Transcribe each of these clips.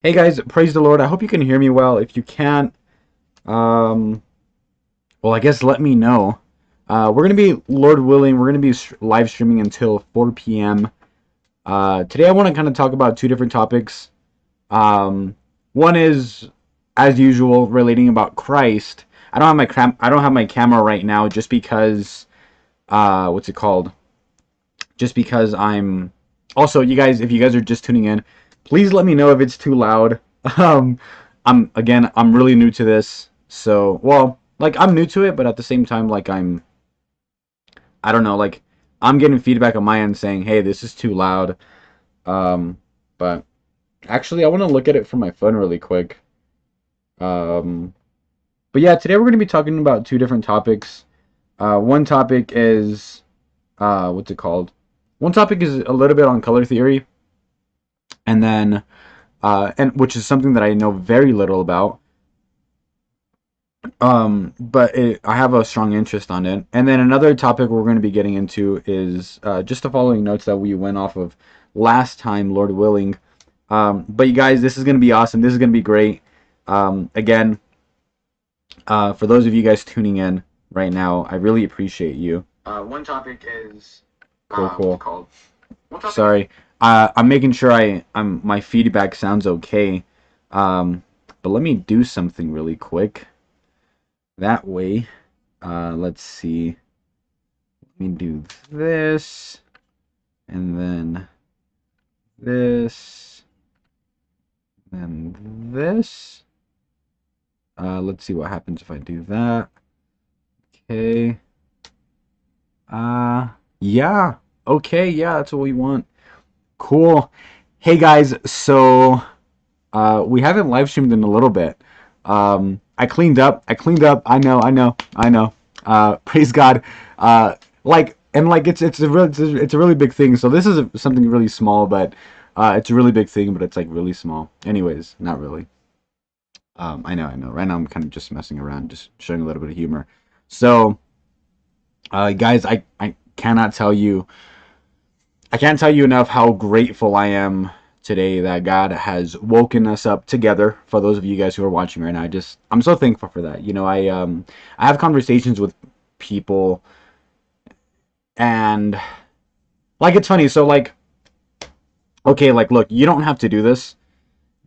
Hey guys, praise the Lord. I hope you can hear me well. If you can't, um, well, I guess let me know. We're gonna be, Lord willing, we're gonna be live streaming until 4 p.m. Today I want to kind of talk about two different topics. One is, as usual, relating about Christ. I don't have my camera right now, just because, what's it called? Just because I'm. Also, you guys, if you guys are just tuning in, please let me know if it's too loud. Um, I'm really new to this, so well, like I'm new to it, but at the same time, like I don't know, like I'm getting feedback on my end saying, "Hey, this is too loud." Um, but actually, I want to look at it from my phone really quick. Um, but yeah, today we're going to be talking about two different topics. One topic is what's it called? One topic is a little bit on color theory, and then and which is something that I know very little about. But I have a strong interest on it. And then another topic we're going to be getting into is just the following notes that we went off of last time, Lord willing. But you guys, this is going to be awesome. This is going to be great. Again, for those of you guys tuning in right now, I really appreciate you. One topic is cool, cool. Called? Sorry, I'm making sure I'm my feedback sounds okay. But let me do something really quick. That way, let's see. Let me do this, and then this, and this. Let's see what happens if I do that. Okay. Yeah. Okay, yeah, that's what we want. Cool. Hey guys, so we haven't live streamed in a little bit. I cleaned up. I cleaned up. I know. Praise God. Like it's a really big thing. So this is something really small, but it's a really big thing, but it's like really small. Anyways, not really. I know. Right now I'm kind of just messing around, just showing a little bit of humor. So, guys, I cannot tell you. I can't tell you enough how grateful I am today that God has woken us up together. For those of you guys who are watching right now, I'm so thankful for that. I have conversations with people, and like it's funny. So like, okay, like look, you don't have to do this.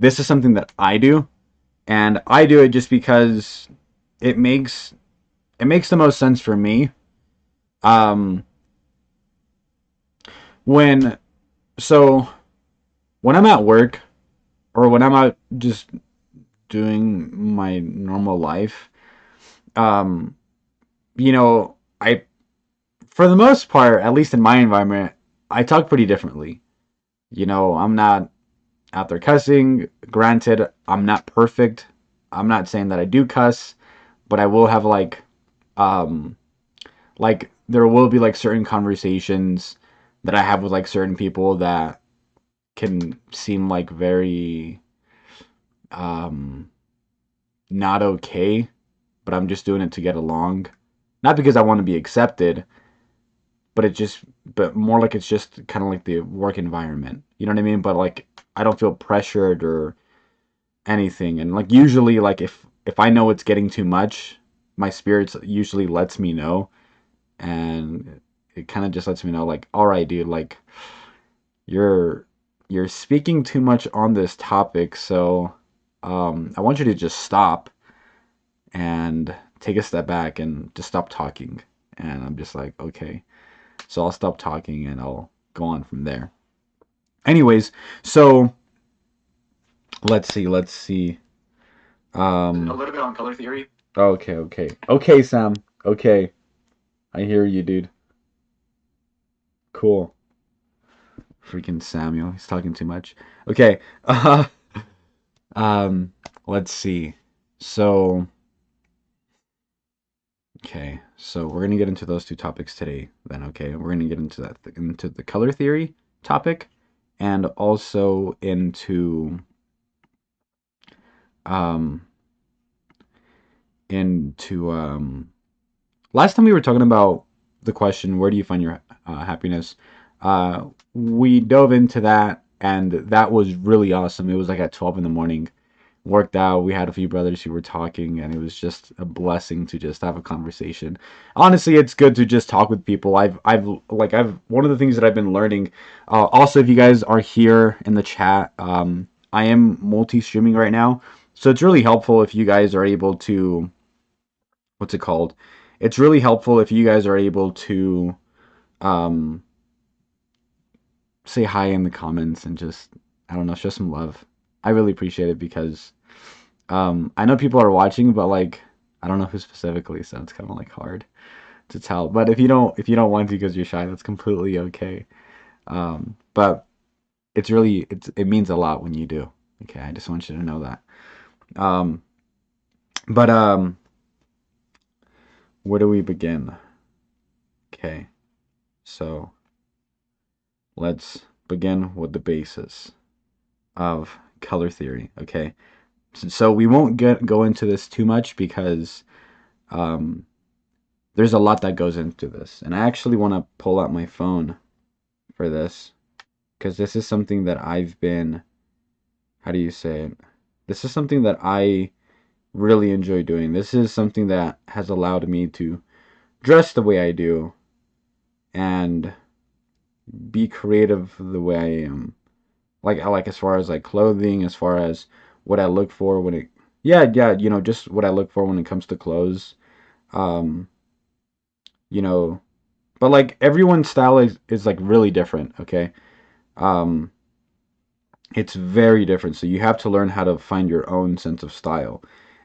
This is something that I do, and I do it just because it makes it makes the most sense for me. Um, when so when I'm at work, or when I'm out just doing my normal life, um, I, for the most part, at least in my environment, I talk pretty differently. I'm not out there cussing. Granted, I'm not perfect. I'm not saying that I do cuss, but I will have um, like there will be like certain conversations that I have with like certain people that can seem like very um not okay, but I'm just doing it to get along. Not because I want to be accepted, but but more like it's just kind of like the work environment. You know what I mean? But like, I don't feel pressured or anything. And like, usually, like, if I know it's getting too much, my spirits usually lets me know. And it kind of just lets me know, like, all right, dude, like, you're, you're speaking too much on this topic. So, I want you to just stop and take a step back and just stop talking. And I'm just like, okay. So I'll stop talking and I'll go on from there. Anyways, so let's see. A little bit on color theory. Okay, Sam. Okay, I hear you, dude. Cool. Freaking Samuel, he's talking too much. Okay. Um, let's see. So, okay, so we're gonna get into those two topics today. Then, okay, we're gonna get into the color theory topic, and also um into last time we were talking about the question, where do you find your happiness? We dove into that, and that was really awesome. It was like at 12 in the morning. Worked out. We had a few brothers who were talking, and it was just a blessing to just have a conversation. Honestly, it's good to just talk with people. I've one of the things that I've been learning. Also, if you guys are here in the chat, I am multi-streaming right now, so it's really helpful if you guys are able to, what's it called? It's really helpful if you guys are able to um, say hi in the comments and just, I don't know, show some love. I really appreciate it because I know people are watching, but like I don't know who specifically, so it's kind of like hard to tell. But if you don't want to because you're shy, that's completely okay. But it means a lot when you do. Okay, I just want you to know that. Um, but where do we begin? Okay, so let's begin with the basis of color theory. Okay, so we won't go into this too much because um, there's a lot that goes into this, and I actually want to pull out my phone for this because this is something that I've been, how do you say it? This is something that I really enjoy doing. This is something that has allowed me to dress the way I do and be creative the way I am. Like I like as far as like clothing, as far as what I look for when it yeah, just what I look for when it comes to clothes. Um, you know, but like everyone's style is like really different, okay? Um, it's very different. So you have to learn how to find your own sense of style.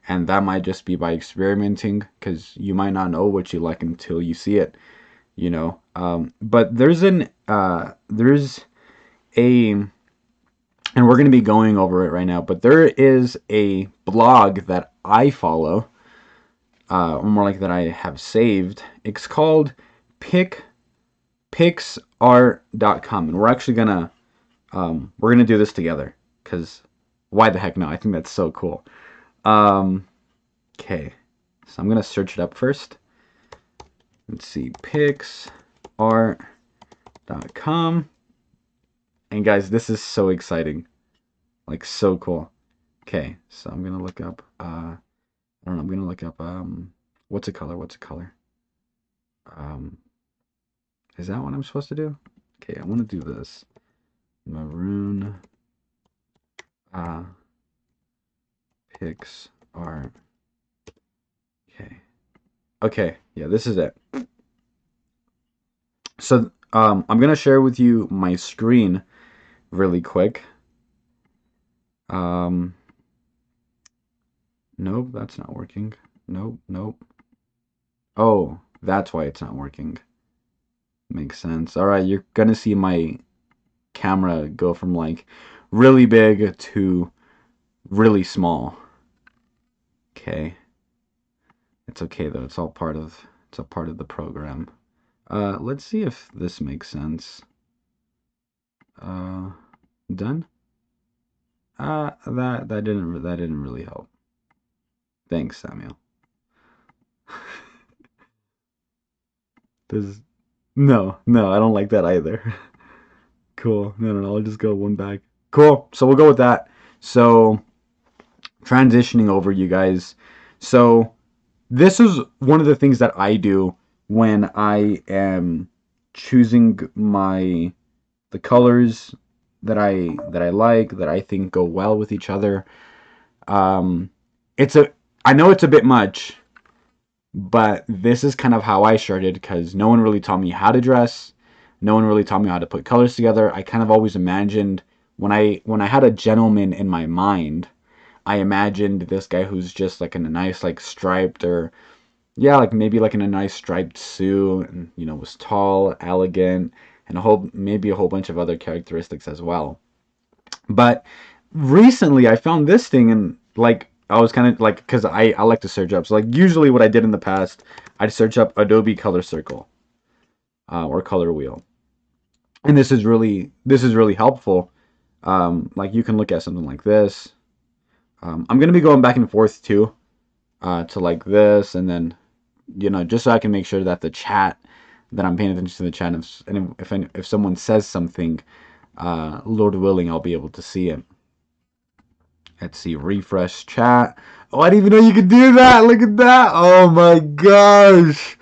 And that might just be by experimenting because you might not know what you like until you see it, you know. But there's a, and we're going to be going over it right now, but there is a blog that I follow, or more like that I have saved. It's called pixart.com. And we're gonna do this together because why the heck no? I think that's so cool. Um, okay, so I'm gonna search it up first. Let's see, pixart.com. And guys, this is so exciting, like so cool. Okay, so I'm gonna look up. I don't know. I'm gonna look up. What's a color? What's a color? Um, is that what I'm supposed to do? Okay, I want to do this. Maroon. Uh, Pixart. Okay. Okay, yeah, this is it. So, I'm gonna share with you my screen really quick. Um, nope, that's not working. Nope, nope. Oh, that's why it's not working. Makes sense. All right, you're gonna see my camera go from like really big to really small. Okay. It's okay though. It's a part of the program. Let's see if this makes sense. Uh, done. That didn't really help. Thanks, Samuel. There's no, I don't like that either. Cool. No, I'll just go one back. Cool. So we'll go with that. So transitioning over, you guys. So this is one of the things that I do when I am choosing the colors that I like that I think go well with each other. Um, it's a I know it's a bit much, but this is kind of how I started because no one really taught me how to dress. No one really taught me how to put colors together. I kind of always imagined when I had a gentleman in my mind, I imagined this guy who's just like in a nice like striped or yeah, like maybe like in a nice striped suit and was tall, elegant, and maybe a whole bunch of other characteristics as well. But recently I found this thing and like I was kind of like because I like to search up. So like usually what I did in the past, I'd search up Adobe Color Circle or Color Wheel, and this is really helpful. Like you can look at something like this. I'm gonna be going back and forth too to like this, and then just so I can make sure that the chat that I'm paying attention to the chat, and if someone says something Lord willing, I'll be able to see it. Let's see, refresh chat. Oh, I didn't even know you could do that. Look at that. Oh my gosh.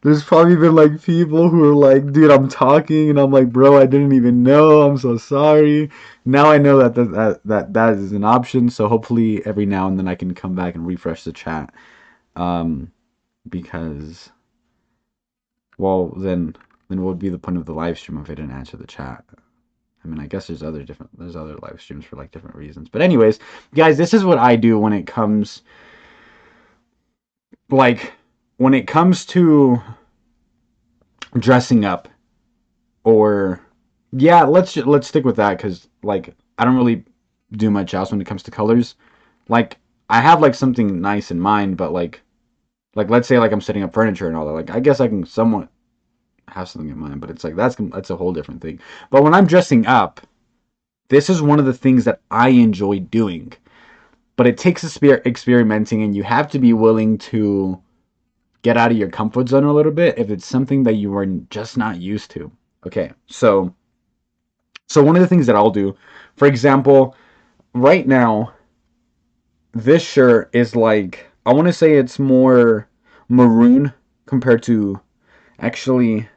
There's probably been like people who are like, dude, I'm talking, and I'm like, bro, I didn't even know. I'm so sorry. Now I know that is an option. So hopefully every now and then I can come back and refresh the chat. Um, because, well, then what would be the point of the live stream if I didn't answer the chat? I mean, I guess there's other live streams for like different reasons. But anyways, guys, this is what I do when it comes to dressing up, or yeah, let's stick with that, cuz like I don't really do much else when it comes to colors. Like I have like something nice in mind, but like let's say like I'm setting up furniture and all that. Like I guess I can somewhat have something in mind, but it's like that's a whole different thing. But when I'm dressing up, this is one of the things that I enjoy doing. But it takes experimenting, and you have to be willing to get out of your comfort zone a little bit if it's something that you are just not used to. Okay, so one of the things that I'll do, for example, right now, this shirt is like, I want to say it's more maroon compared to, actually,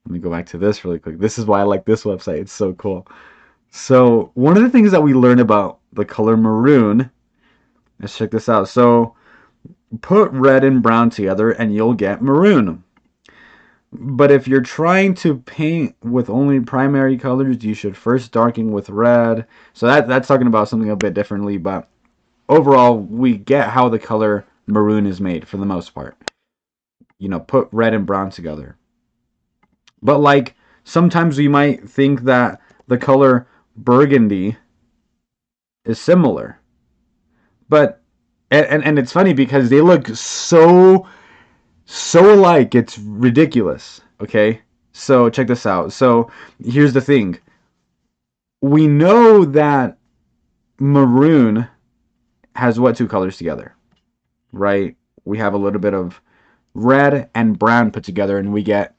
let me go back to this really quick. This is why I like this website. It's so cool. So one of the things that we learned about the color maroon, let's check this out. So put red and brown together and you'll get maroon. But if you're trying to paint with only primary colors, you should first darken with red. So that's talking about something a bit differently, but overall, we get how the color maroon is made for the most part. You know, put red and brown together. But like, sometimes we might think that the color burgundy is similar. But, and it's funny because they look so alike, it's ridiculous. Okay, so check this out. So here's the thing, we know that maroon has what two colors together, right? We have a little bit of red and brown put together, and we get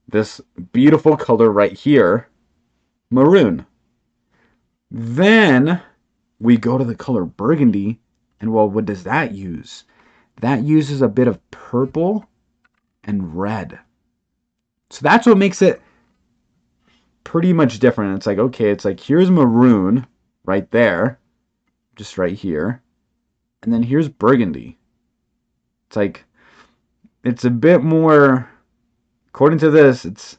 this beautiful color right here, maroon. Then we go to the color burgundy, and well, what does that use? That uses a bit of purple and red. So that's what makes it pretty much different. It's like, okay, it's like here's maroon right there, just right here, and then here's burgundy. It's like, it's a bit more, according to this, it's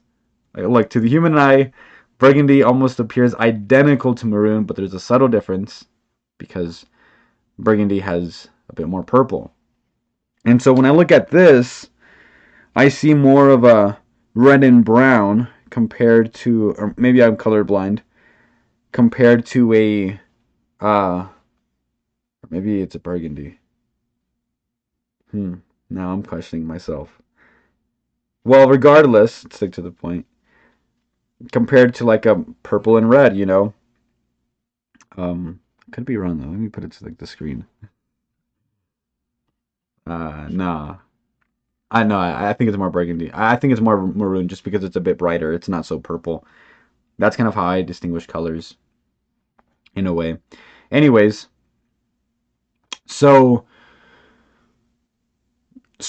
like to the human eye, burgundy almost appears identical to maroon, but there's a subtle difference because burgundy has a bit more purple. And so when I look at this, I see more of a red and brown compared to, or maybe I'm colorblind, compared to a, maybe it's a burgundy. Now I'm questioning myself. Well, regardless, let's stick to the point. Compared to like a purple and red, you know. Could be wrong though. Let me put it to like the screen. Nah. I know. I think it's more burgundy. I think it's more maroon just because it's a bit brighter. It's not so purple. That's kind of how I distinguish colors, in a way. Anyways, so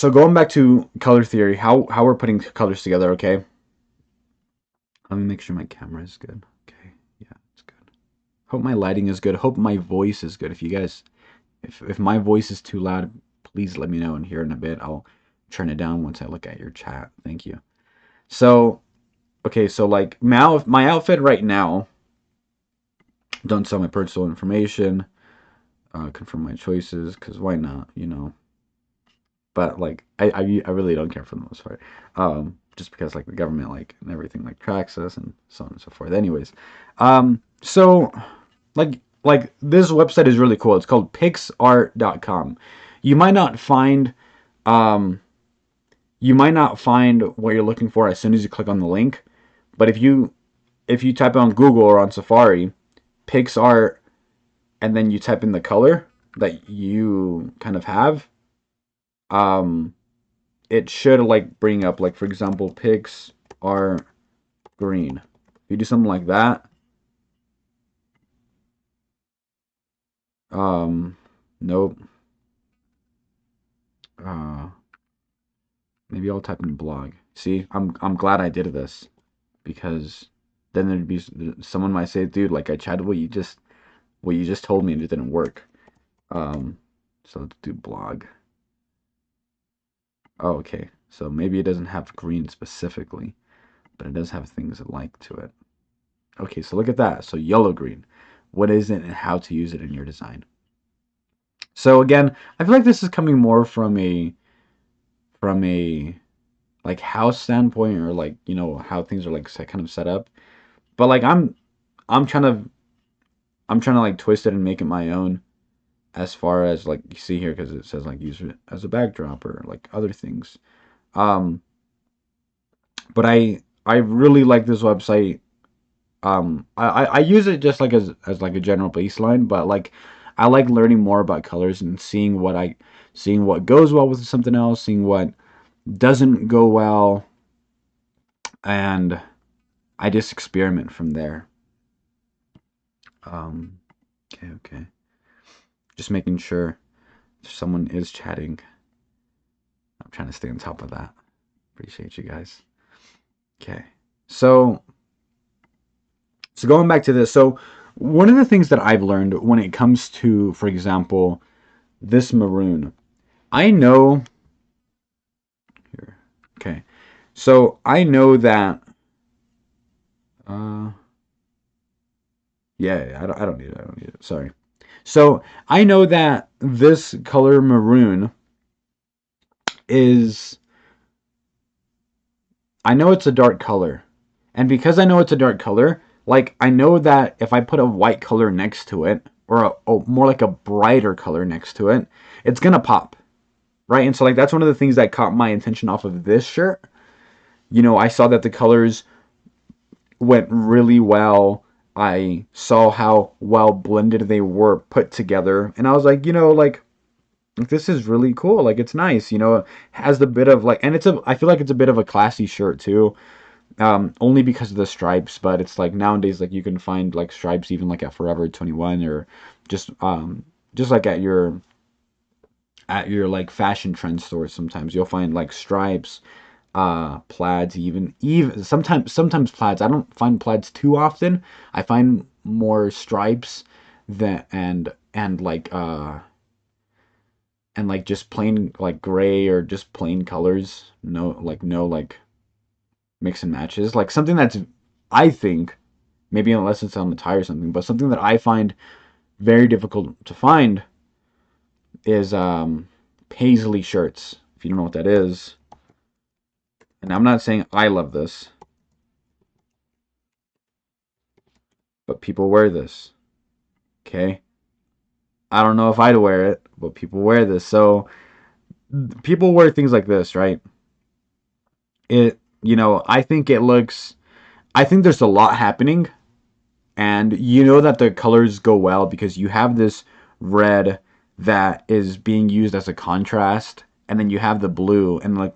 going back to color theory, how we're putting colors together. Okay. Let me make sure my camera is good. Okay. Yeah, it's good. Hope my lighting is good. Hope my voice is good. If you guys, if my voice is too loud, please let me know. And here in a bit, I'll turn it down once I look at your chat. Thank you. So, okay, so like my outfit right now, don't sell my personal information, confirm my choices, because why not, you know? But like, I really don't care for the most part, just because like the government like and everything like tracks us and so on and so forth. Anyways, so like this website is really cool. It's called pixart.com. You might not find what you're looking for as soon as you click on the link, but if you type it on Google or on Safari, PixArt, and then you type in the color that you kind of have, it should like bring up, like, for example, PixArt green. If you do something like that, nope. Uh, maybe I'll type in blog. See, I'm glad I did this because then there'd be someone might say, dude, like I tried what you just told me and it didn't work. Um, so let's do blog. Oh, okay. So maybe it doesn't have green specifically, but it does have things like to it. Okay, so look at that. So yellow green. What is it and how to use it in your design? So again, I feel like this is coming more from a like house standpoint or like, you know, how things are like kind of set up. But like I'm trying to I'm trying to like twist it and make it my own as far as like you see here because it says like use it as a backdrop or like other things. Um but I really like this website. I use it just like as like a general baseline, but like I like learning more about colors and seeing what goes well with something else, seeing what doesn't go well, and I just experiment from there. Um, okay. Just making sure if someone is chatting. I'm trying to stay on top of that. Appreciate you guys. Okay. So going back to this, so one of the things that I've learned when it comes to, for example, this maroon, I know here. Okay. So I know that uh yeah, I don't need it. I don't need it. Sorry. So I know that this color maroon is I know it's a dark color. And because I know it's a dark color, like I know that if I put a white color next to it or more like a brighter color next to it, it's going to pop, right? And so like that's one of the things that caught my attention off of this shirt. You know, I saw that the colors went really well. I saw how well blended they were put together, and I was like, you know, like this is really cool. Like it's nice, you know, it has the bit of like, and I feel like it's a bit of a classy shirt too. Only because of the stripes, but it's like nowadays, like you can find like stripes even like at Forever 21 or just like at your like fashion trend stores. Sometimes you'll find like stripes, plaids, even sometimes plaids. I don't find plaids too often. I find more stripes that and like just plain like gray or just plain colors. No like mix and matches. Like something that's I think maybe unless it's on the tie or something, but something that I find very difficult to find is paisley shirts. If you don't know what that is, and I'm not saying I love this, but people wear this. Okay, I don't know if I'd wear it, but people wear this. So people wear things like this, right? You know, I think it looks. I think there's a lot happening, and you know that the colors go well because you have this red that is being used as a contrast, and then you have the blue, and I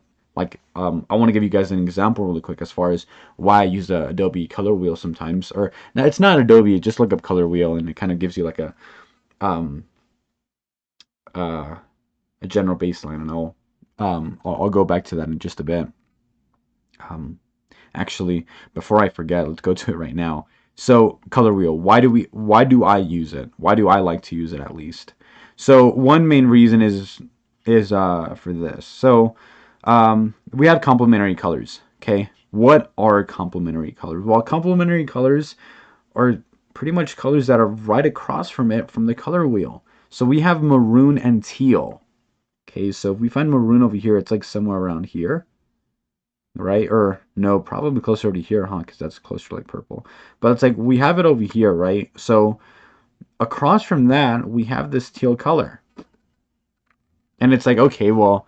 want to give you guys an example really quick as far as why I use the Adobe Color Wheel sometimes. Or now it's not Adobe, just look up Color Wheel, and it kind of gives you like um uh, a general baseline, and I'll go back to that in just a bit. Um, Actually, before I forget, let's go to it right now. So, color wheel. Why do I use it? Why do I like to use it at least? So, one main reason is for this. So, we have complementary colors, okay? What are complementary colors? Well, complementary colors are pretty much colors that are right across from it from the color wheel. So, we have maroon and teal. Okay, so if we find maroon over here, it's like somewhere around here, right? Or no, probably closer to here, huh? Because that's closer to like purple. But it's like we have it over here, right? So across from that, we have this teal color. And it's like, okay, well,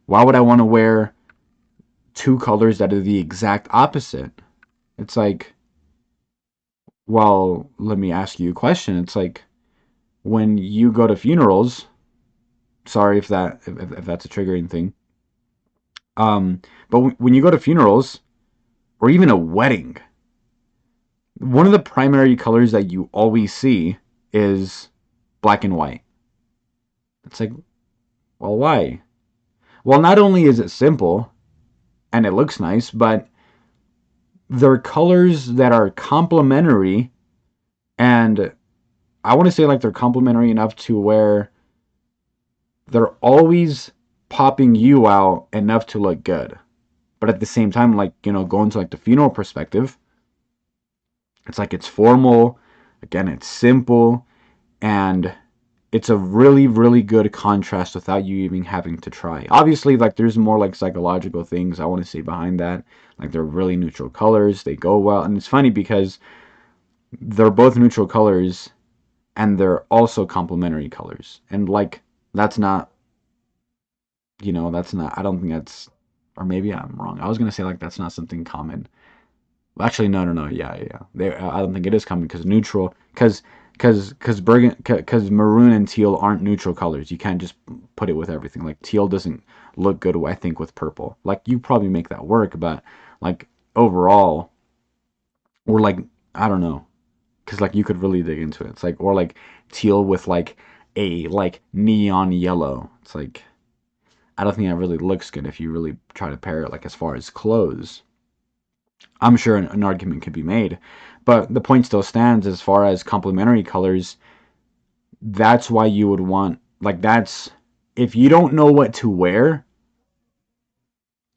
why would I want to wear two colors that are the exact opposite? It's like, well, let me ask you a question. It's like when you go to funerals, sorry if that's a triggering thing. But when you go to funerals or even a wedding, one of the primary colors that you always see is black and white. It's like, well, why? Well, not only is it simple and it looks nice, but they're colors that are complementary, and I want to say like they're complementary enough to where they're always popping you out enough to look good. But at the same time, like, going to like the funeral perspective, it's like it's formal, again, it's simple, and it's a really, really good contrast without you even having to try. Obviously, like, there's more like psychological things I want to say behind that. Like, they're really neutral colors, they go well, and it's funny because they're both neutral colors and they're also complementary colors. And like, that's not, that's not, I don't think that's, or maybe I'm wrong. I was gonna say like that's not something common. Actually, no, no, no. Yeah, yeah. I don't think it is common because neutral, because maroon and teal aren't neutral colors. You can't just put it with everything. Like teal doesn't look good, I think, with purple. Like you probably make that work, but like overall, or like I don't know, because like you could really dig into it. It's like or like teal with like a like neon yellow. It's like I don't think that really looks good if you really try to pair it like as far as clothes. I'm sure an argument could be made, but the point still stands as far as complementary colors. That's why you would want, like, that's if you don't know what to wear,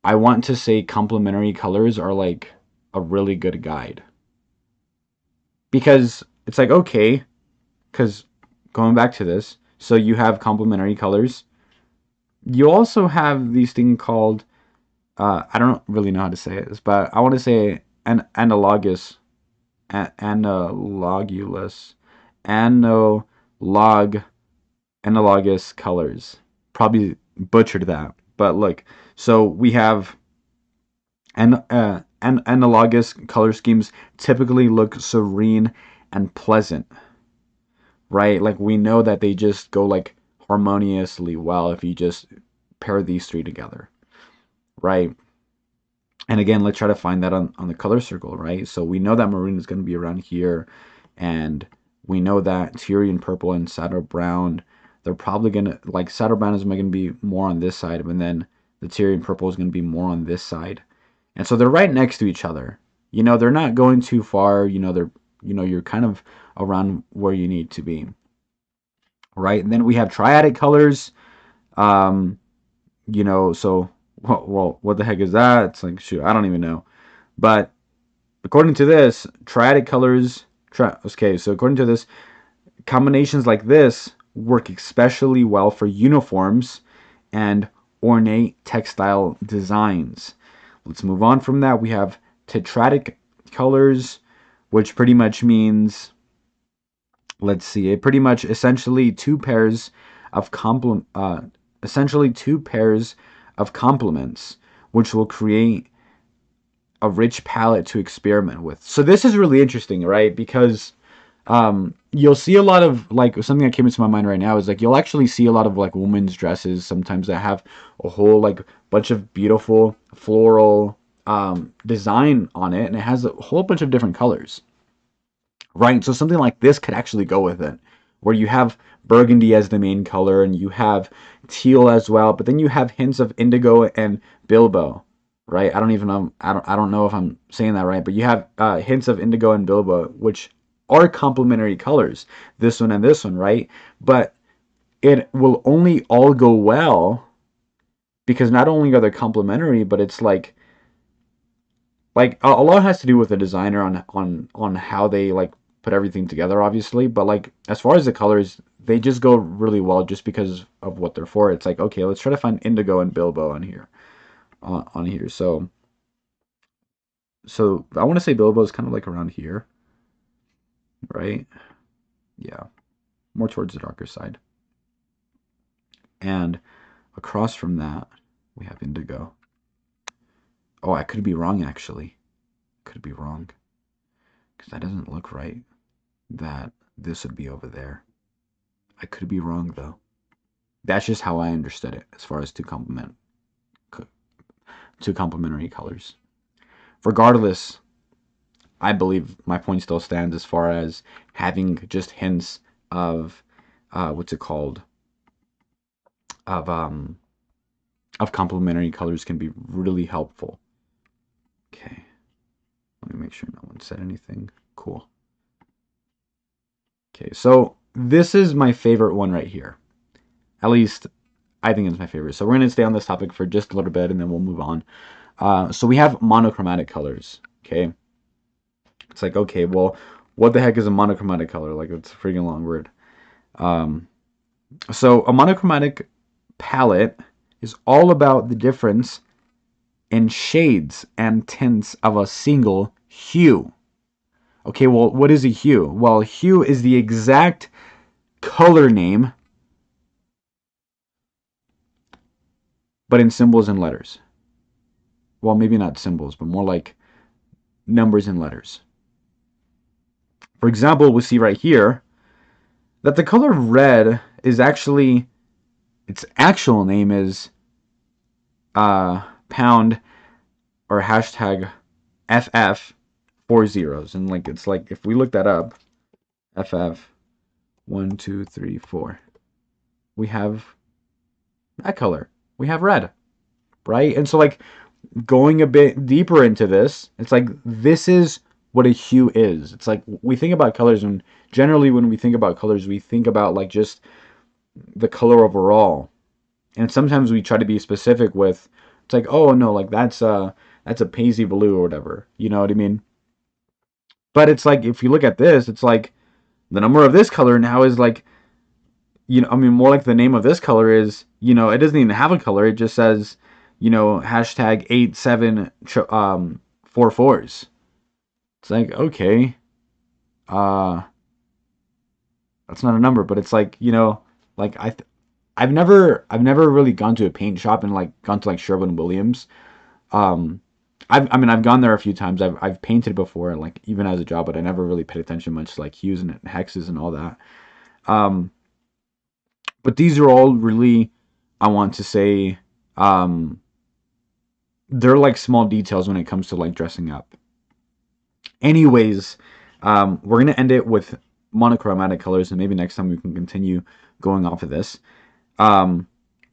I want to say complementary colors are like a really good guide because it's like, okay, because going back to this, so you have complementary colors. You also have these thing called, I don't really know how to say this, but I want to say an analogous analogous analog analogous colors. Probably butchered that, but look. So we have analogous color schemes typically look serene and pleasant, right? Like we know that they just go like harmoniously well if you just pair these three together, right? And again, let's try to find that on the color circle, right? So we know that maroon is going to be around here, and we know that Tyrian purple and saddle brown, they're probably going to, like, saddle brown is going to be more on this side, and then the Tyrian purple is going to be more on this side. And so they're right next to each other. They're not going too far. You're kind of around where you need to be, right? And then we have triadic colors. Um, so, well, what the heck is that? It's like, shoot, I don't even know. But according to this, triadic colors, okay, so according to this, combinations like this work especially well for uniforms and ornate textile designs. Let's move on from that. We have tetradic colors, which pretty much means, let's see, it pretty much essentially two pairs of complements, which will create a rich palette to experiment with. So this is really interesting, right? Because you'll see a lot of like something that came into my mind right now is like you'll actually see a lot of like women's dresses sometimes that have a whole like bunch of beautiful floral design on it, and it has a whole bunch of different colors, right? So something like this could actually go with it, where you have burgundy as the main color and you have teal as well, but then you have hints of indigo and bilbo, right? I don't even know. I don't know if I'm saying that right, but you have hints of indigo and bilbo, which are complementary colors. This one and this one, right? But it will only all go well because not only are they complementary, but it's like a lot has to do with the designer on how they like put everything together, obviously. But like as far as the colors, they just go really well just because of what they're for. It's like, okay, let's try to find indigo and bilbo on here, on here. So I want to say bilbo is kind of like around here, right? Yeah, more towards the darker side. And across from that, we have indigo. Oh, I could be wrong actually. Could be wrong because that doesn't look right. That this would be over there. I could be wrong though. That's just how I understood it as far as two complementary colors. Regardless, I believe my point still stands as far as having just hints of what's it called, of complementary colors can be really helpful. Okay, let me make sure no one said anything. Cool. Okay, so this is my favorite one right here. At least I think it's my favorite. So we're going to stay on this topic for just a little bit and then we'll move on. So we have monochromatic colors. Okay, it's like, okay, well, what the heck is a monochromatic color? Like, it's a freaking long word. Um, so a monochromatic palette is all about the difference in shades and tints of a single hue. Okay, well, what is a hue? Well, hue is the exact color name, but in symbols and letters. Well, maybe not symbols, but more like numbers and letters. For example, we see right here that the color red is actually, its actual name is pound or hashtag FF 40s. And like, it's like, if we look that up, FF 1, 2, 3, 4, we have that color. We have red, right? And so, like, going a bit deeper into this, it's like, this is what a hue is. It's like, we think about colors, and generally when we think about colors, we think about like just the color overall. And sometimes we try to be specific with, it's like, oh no, like that's a paisley blue or whatever. You know what I mean? But it's like, if you look at this, it's like the number of this color now is like, I mean, more like the name of this color is, it doesn't even have a color. It just says, hashtag 8744s. It's like, okay, uh, that's not a number, but it's like, like I've never really gone to a paint shop and like gone to like Sherwin-Williams. Um, I've gone there a few times. I've painted before, like even as a job, but I never really paid attention much to like hues and hexes and all that. Um, but these are all really, I want to say, um, they're like small details when it comes to like dressing up. Anyways, we're gonna end it with monochromatic colors, and maybe next time we can continue going off of this. Um,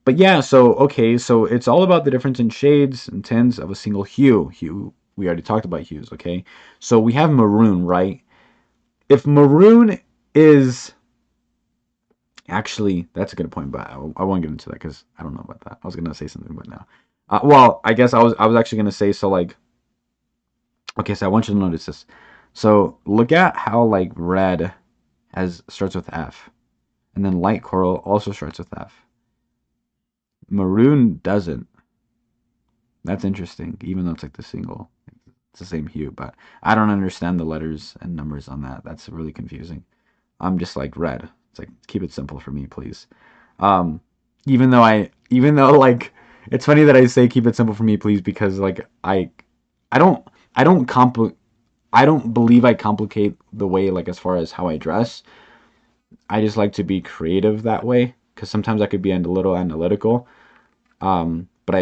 but yeah, so okay, so it's all about the difference in shades and tints of a single hue. We already talked about hues, okay? So we have maroon, right? If maroon is actually, that's a good point, but I won't get into that because I don't know about that. I was gonna say something, but now, well, I guess I was actually gonna say, so like, okay, so I want you to notice this. So look at how like red has starts with F, and then light coral also starts with F. Maroon doesn't. That's interesting, even though it's like the single. It's the same hue, but I don't understand the letters and numbers on that. That's really confusing. I'm just like red. It's like, keep it simple for me, please. Um, even though like, it's funny that I say keep it simple for me, please, because like I don't, I don't compl, I don't believe I complicate the way, like, as far as how I dress. I just like to be creative that way because sometimes I could be a little analytical. But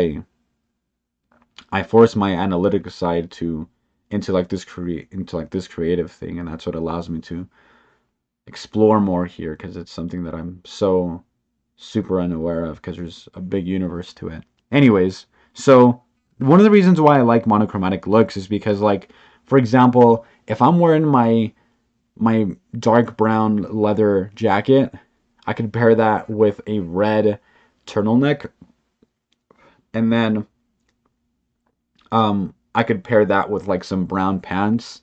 I force my analytic side to into like this creative thing, and that's what allows me to explore more here because it's something that I'm so super unaware of because there's a big universe to it. Anyways, so one of the reasons why I like monochromatic looks is because, like, for example, if I'm wearing my dark brown leather jacket, I could pair that with a red turtleneck, and then I could pair that with like some brown pants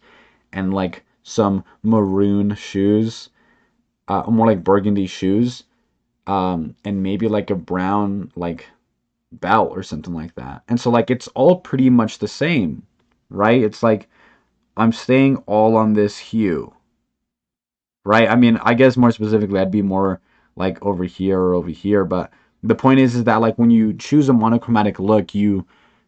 and like some maroon shoes, more like burgundy shoes, and maybe like a brown like belt or something like that. And so like it's all pretty much the same, right? It's like I'm staying all on this hue, right? I mean, I guess more specifically, I'd be more like over here or over here, but the point is that like when you choose a monochromatic look, you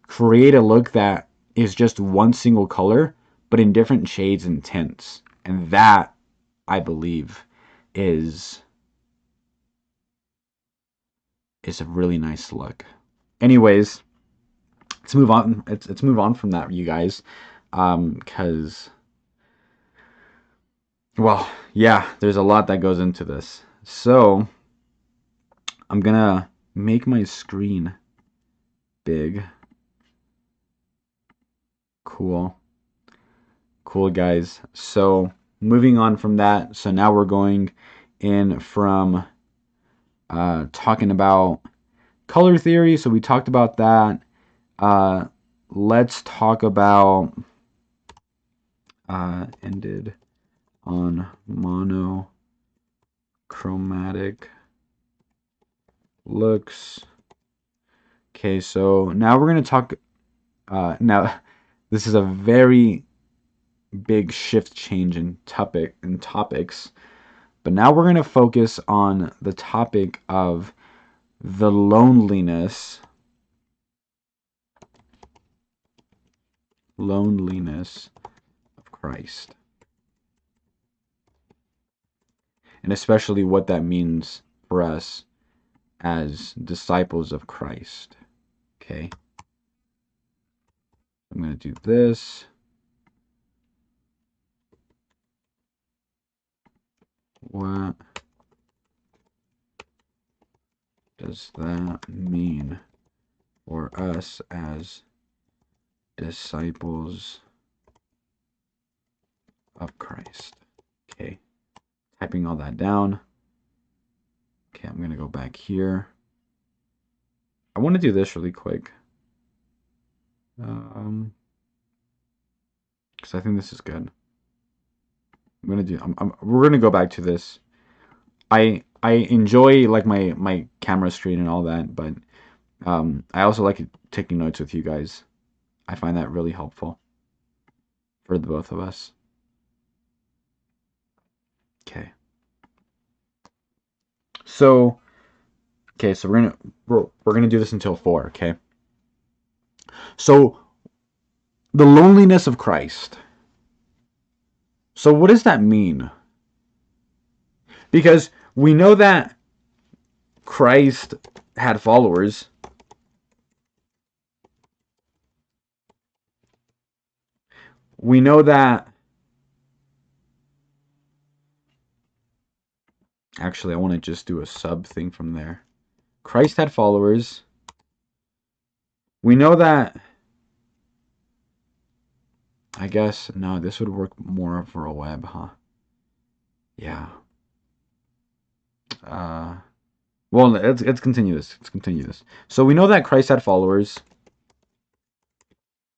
create a look that is just one single color, but in different shades and tints, and that I believe is is a really nice look. Anyways, let's move on. Let's move on from that, you guys, because Well, yeah, there's a lot that goes into this. So, I'm gonna make my screen big. Cool. Cool, guys. So, moving on from that, so now we're going in from talking about color theory. So, we talked about that. Uh, let's talk about ended on monochromatic looks. Okay, so now we're going to talk. Now, this is a very big shift change in topics, but now we're going to focus on the topic of the loneliness of Christ, and especially what that means for us as disciples of Christ. Okay, I'm going to do this. What does that mean for us as disciples of Christ? Okay, typing all that down. Okay, I'm going to go back here. I want to do this really quick. Because I think this is good. We're gonna go back to this. I enjoy like my camera screen and all that, but I also like taking notes with you guys. I find that really helpful for the both of us. Okay. So so we're gonna do this until 4. Okay. So the loneliness of Christ. So what does that mean? Because we know that Christ had followers. We know that. Actually, I want to just do a sub thing from there. Christ had followers. We know that. I guess, no, this would work more for a web, huh? Yeah. Uh, well, let's continue this. Let's continue this. So we know that Christ had followers.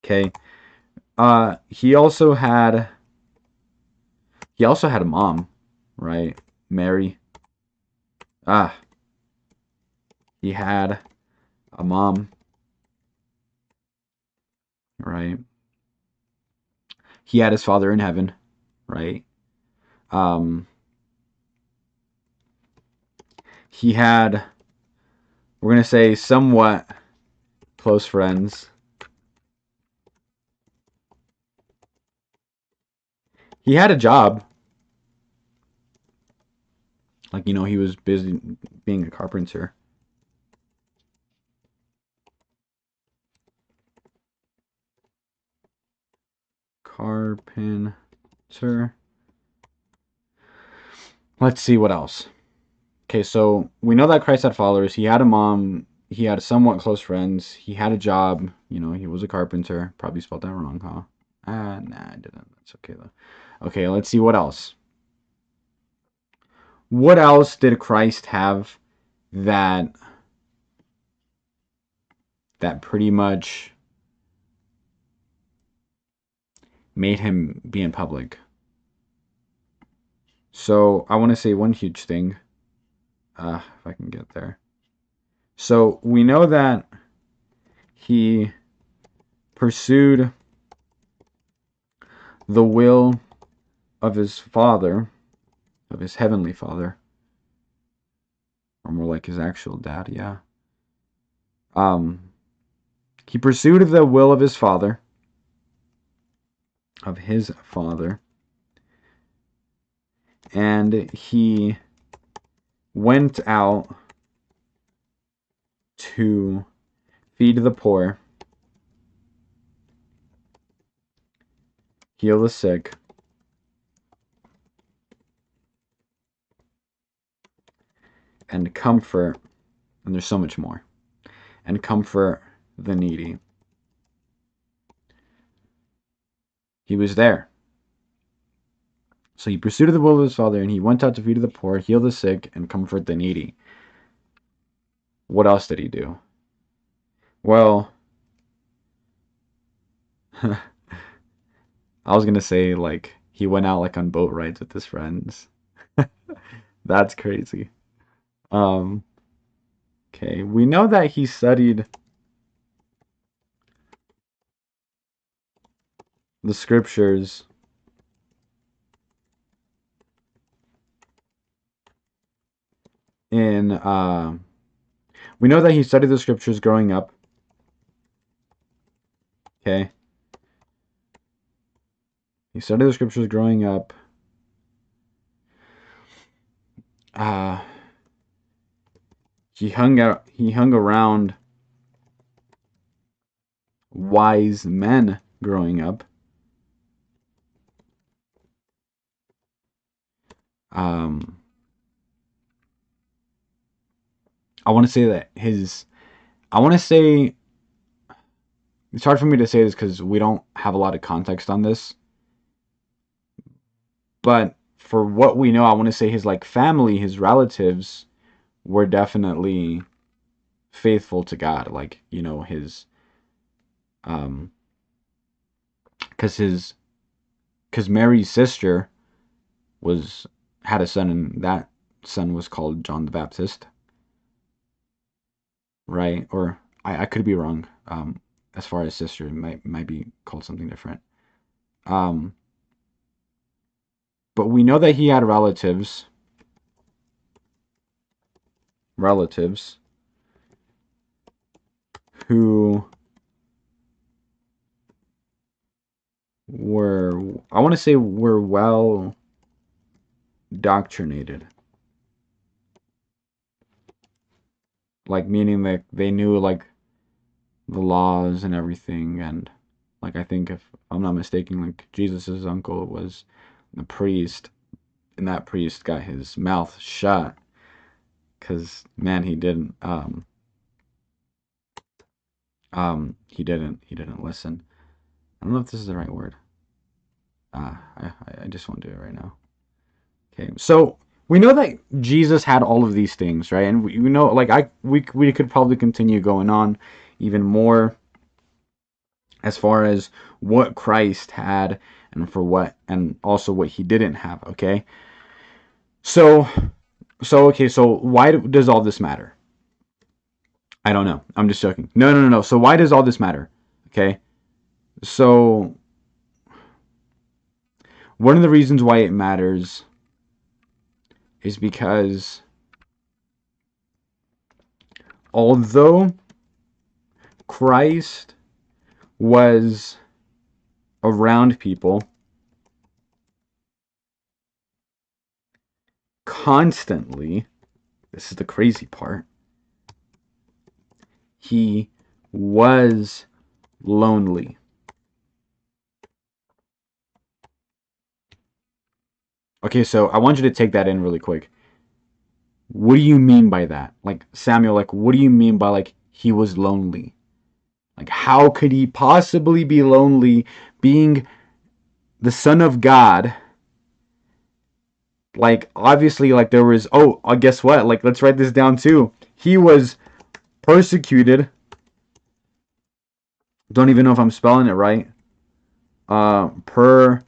Okay. He also had a mom, right? Mary. Ah, he had a mom, right? He had his father in heaven, right? Um, he had, we're gonna say, somewhat close friends. He had a job. Like, he was busy being a carpenter. Carpenter. Let's see what else. Okay, so we know that Christ had followers. He had a mom. He had somewhat close friends. He had a job. He was a carpenter. Probably spelled that wrong, huh? Nah, I didn't. That's okay, though. Okay, let's see what else. What else did Christ have that pretty much made him be in public? So I want to say one huge thing. If I can get there. So we know that he pursued the will of his father, of his heavenly father, or more like his actual dad, yeah. Um, he pursued the will of his father, and he went out to feed the poor, heal the sick, and comfort, and there's so much more, and comfort the needy. He was there. So he pursued the will of his Father, and he went out to feed the poor, heal the sick, and comfort the needy. What else did he do? Well, I was gonna say like he went out like on boat rides with his friends. That's crazy. Um, okay, we know that he studied the scriptures in we know that he studied the scriptures growing up. Okay. He studied the scriptures growing up. Uh he hung around wise men growing up. Um I want to say that his I want to say it's hard for me to say this because we don't have a lot of context on this, but for what we know, I want to say his like family, his relatives were definitely faithful to God. Like, you know, his um because his because Mary's sister was had a son, and that son was called John the Baptist, right? Or I could be wrong. As far as sister, it might be called something different. Um, but we know that he had relatives who were, I want to say, were well doctrinated, like meaning that they knew like the laws and everything, and like I think if I'm not mistaken, like Jesus's uncle was a priest, and that priest got his mouth shut because man, he didn't listen. I don't know if this is the right word. I just won't do it right now. Okay, so we know that Jesus had all of these things, right? And we know, like we could probably continue going on even more as far as what Christ had and for what, and also what he didn't have. Okay, so okay, so why does all this matter? I don't know. I'm just joking. No. So why does all this matter? Okay, so one of the reasons why it matters is because although Christ was around people constantly, this is the crazy part, he was lonely. Okay, so I want you to take that in really quick. What do you mean by that? Like, Samuel, like, what do you mean by, like, he was lonely? Like, how could he possibly be lonely being the son of God? Like, obviously, like, there was, oh, guess what? Like, let's write this down too. He was persecuted. Don't even know if I'm spelling it right. Persecu.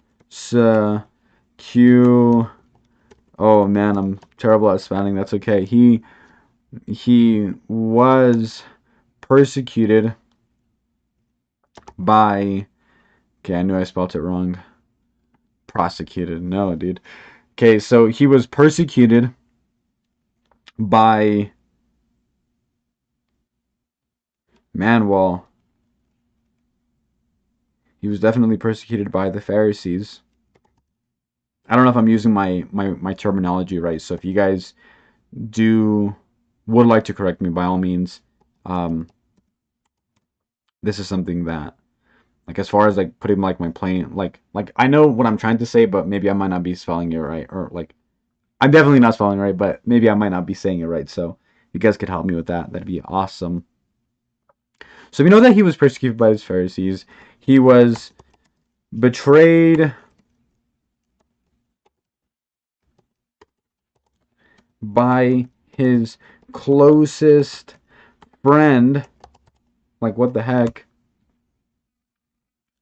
Oh man, I'm terrible at spelling. That's okay. He was persecuted by. Okay, I knew I spelled it wrong. Prosecuted. No, dude. Okay, so he was persecuted by. Man, well, he was definitely persecuted by the Pharisees. I don't know if I'm using my terminology right. So if you guys do would like to correct me, by all means. Um, this is something that, like, as far as like putting like my plain, like I know what I'm trying to say, but maybe I might not be spelling it right, or like I'm definitely not spelling right, but maybe I might not be saying it right. So if you guys could help me with that, that'd be awesome. So we know that he was persecuted by his Pharisees. He was betrayed by his closest friend. Like, what the heck?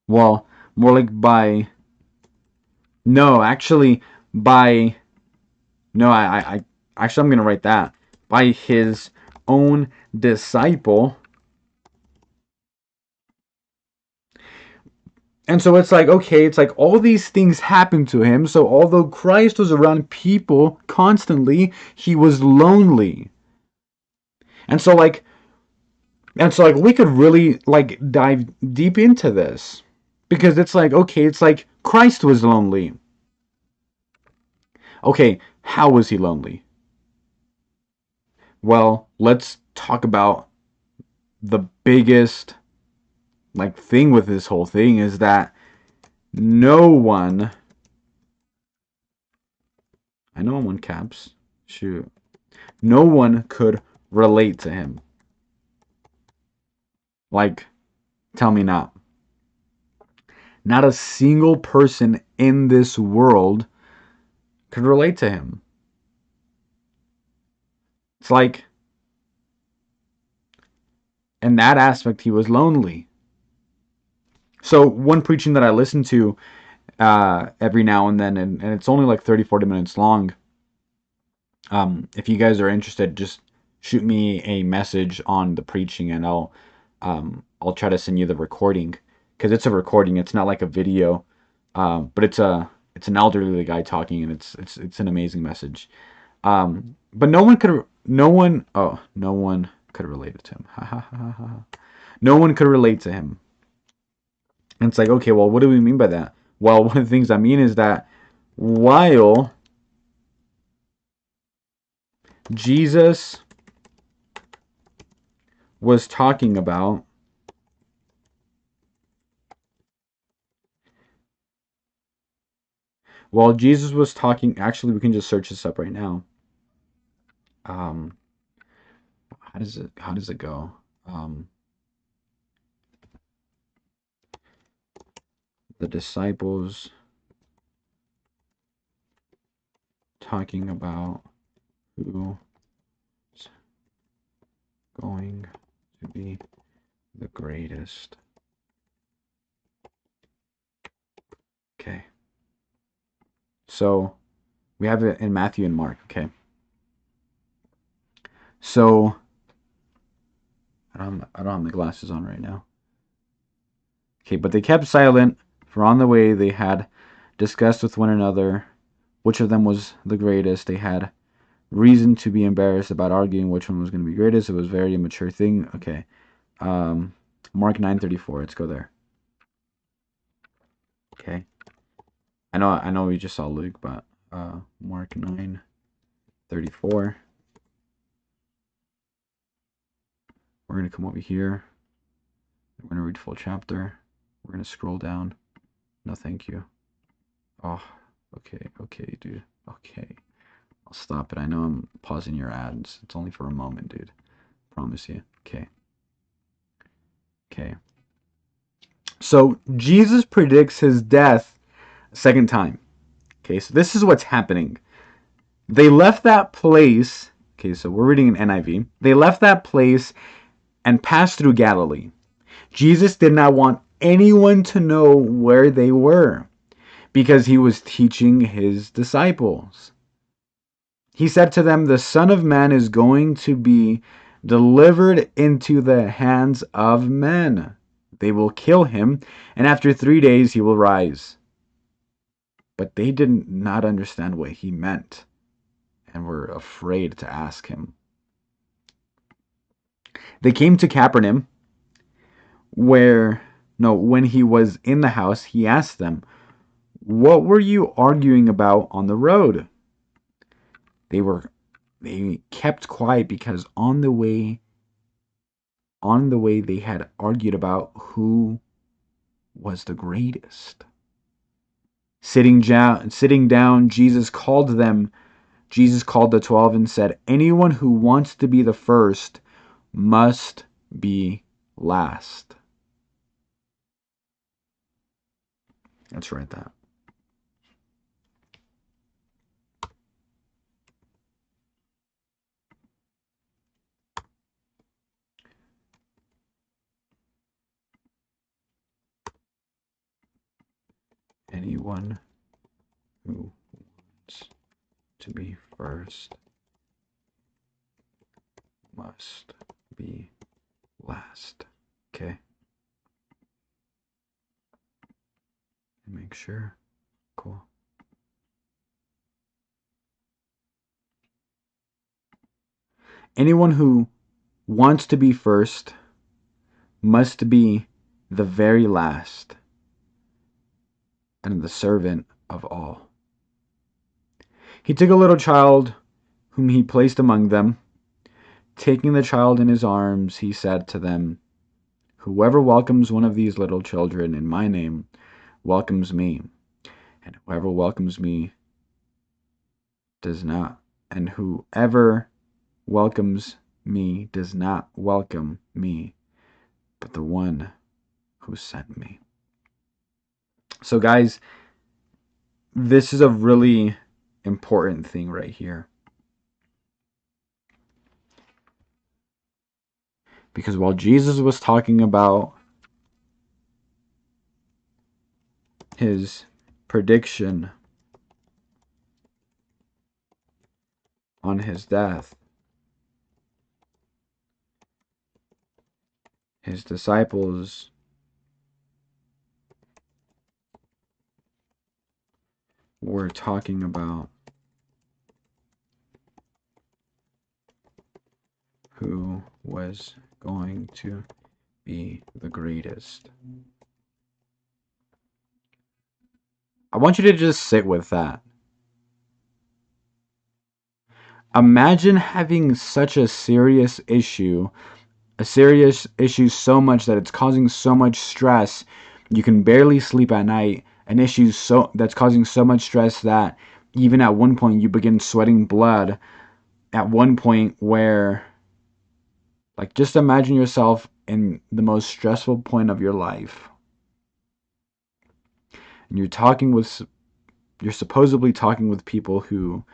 Well, more like by. No, actually, by. No, actually, I'm going to write that. By his own disciple. And so it's like, okay, it's like all these things happened to him. So although Christ was around people constantly, he was lonely. And so like we could really like dive deep into this because it's like, okay, it's like Christ was lonely. Okay, how was he lonely? Well, let's talk about the biggest like thing with this whole thing is that no one, I know I'm on caps. Shoot. No one could relate to him. Like, tell me not. Not a single person in this world could relate to him. It's like, in that aspect, he was lonely. So, one preaching that I listen to every now and then, and it's only like 30, 40 minutes long. If you guys are interested, just shoot me a message on the preaching and I'll try to send you the recording because it's a recording. It's not like a video, but it's an elderly guy talking and it's an amazing message. But no one could relate to him. Ha ha ha ha. No one could relate to him. And it's like, okay, well, what do we mean by that? Well, one of the things I mean is that while Jesus was talking about actually we can just search this up right now. Um how does it go? Um the disciples talking about who is going to be the greatest. Okay. So we have it in Matthew and Mark, okay? So I don't have my glasses on right now. Okay, but they kept silent, for on the way they had discussed with one another which of them was the greatest. They had reason to be embarrassed about arguing which one was going to be greatest. It was a very immature thing. Okay. Mark 9:34. Let's go there. Okay. I know we just saw Luke, but Mark 9:34. We're going to come over here. We're going to read full chapter. We're going to scroll down. No, thank you. Oh, okay, dude. Okay. I'll stop it. I know I'm pausing your ads. It's only for a moment, dude. Promise you. Okay. Okay. So Jesus predicts his death a second time. Okay, so this is what's happening. They left that place. Okay, so we're reading an NIV. They left that place and passed through Galilee. Jesus did not want anyone to know where they were because he was teaching his disciples. He said to them, "The Son of Man is going to be delivered into the hands of men. They will kill him, and after 3 days he will rise." But they did not understand what he meant and were afraid to ask him. They came to Capernaum, when he was in the house, he asked them, "What were you arguing about on the road?" They kept quiet because on the way they had argued about who was the greatest. Sitting down, Jesus called them Jesus called the 12 and said, anyone who wants to be the first must be last. Let's write that. Anyone who wants to be first must be last. Okay. Make sure. Cool. Anyone who wants to be first must be the very last and the servant of all. He took a little child whom he placed among them. Taking the child in his arms, he said to them, whoever welcomes one of these little children in my name welcomes me, and whoever welcomes me does not, and whoever welcomes me does not welcome me, but the one who sent me. So guys, this is a really important thing right here. Because while Jesus was talking about his prediction on his death, his disciples were talking about who was going to be the greatest. I want you to just sit with that. Imagine having such a serious issue so much that it's causing so much stress you can barely sleep at night, an issue that's causing so much stress that even at one point you begin sweating blood, at one point where, like, just imagine yourself in the most stressful point of your life, and you're supposedly talking with people who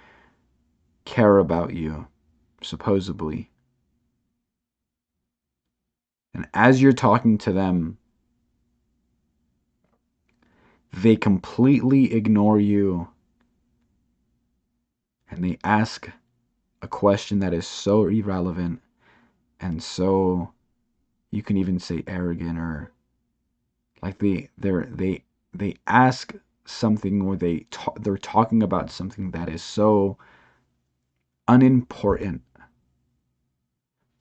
care about you, supposedly. And as you're talking to them, they completely ignore you. And they ask a question that is so irrelevant and so, you can even say, arrogant, or like they ask something, or they're talking about something that is so unimportant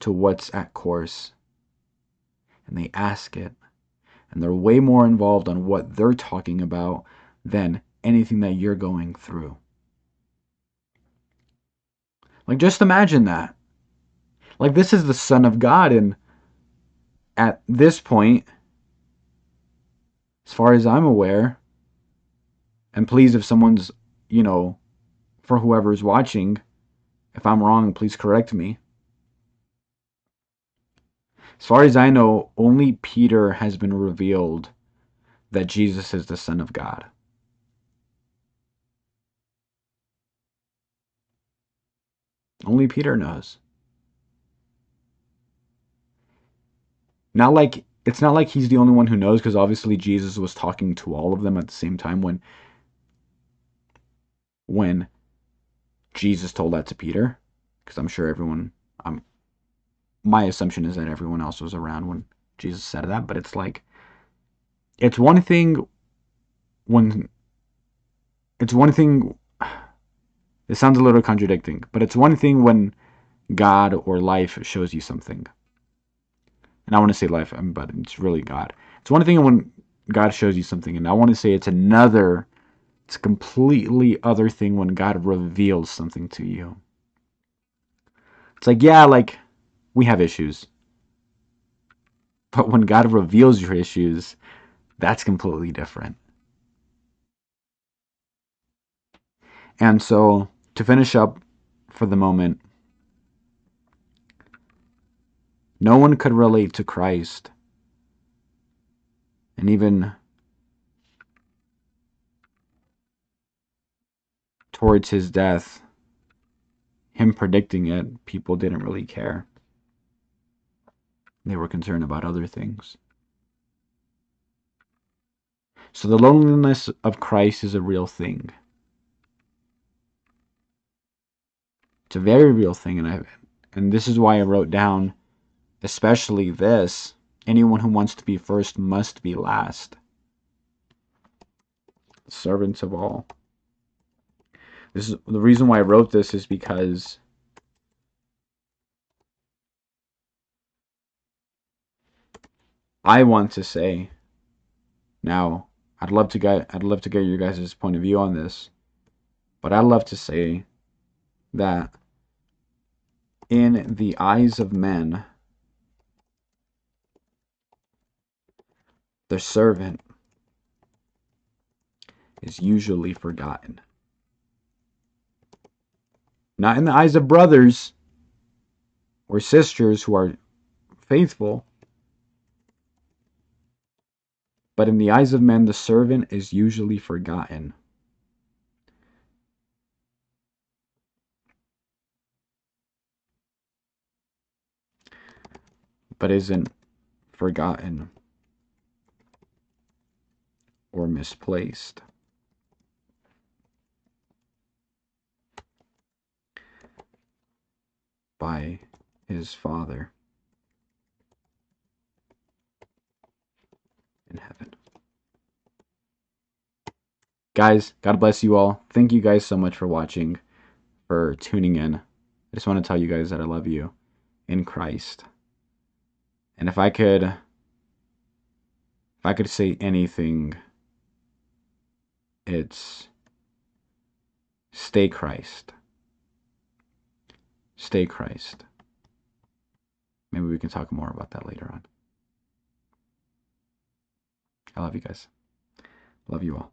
to what's at course. And they ask it, and they're way more involved on what they're talking about than anything that you're going through. Like, just imagine that. Like, this is the Son of God, and at this point, as far as I'm aware, and please, if someone's, for whoever's watching, if I'm wrong, please correct me. As far as I know, only Peter has been revealed that Jesus is the Son of God. Only Peter knows. It's not like he's the only one who knows, because obviously Jesus was talking to all of them at the same time when Jesus told that to Peter, because I'm sure my assumption is that everyone else was around when Jesus said that. But it's like, it's one thing it sounds a little contradicting, but it's one thing when God or life shows you something. And I want to say life, but it's really God. It's one thing when God shows you something, and I want to say it's a completely other thing when God reveals something to you. It's like, yeah, like, we have issues. But when God reveals your issues, that's completely different. And so To finish up for the moment, no one could relate to Christ, and even towards his death, him predicting it, people didn't really care. They were concerned about other things. So the loneliness of Christ is a real thing. It's a very real thing, and this is why I wrote down, especially this: anyone who wants to be first must be last. Servants of all. This is the reason why I wrote this, is because I want to say, now I'd love to get your guys' point of view on this, but I'd love to say that in the eyes of men, the servant is usually forgotten. Not in the eyes of brothers or sisters who are faithful, but in the eyes of men, the servant is usually forgotten. But isn't forgotten or misplaced. By his Father in heaven. Guys, God bless you all. Thank you guys so much for watching, for tuning in. I just want to tell you guys that I love you in Christ. And if I could say anything, it's stay Christ. Stay Christ. Maybe we can talk more about that later on. I love you guys. Love you all.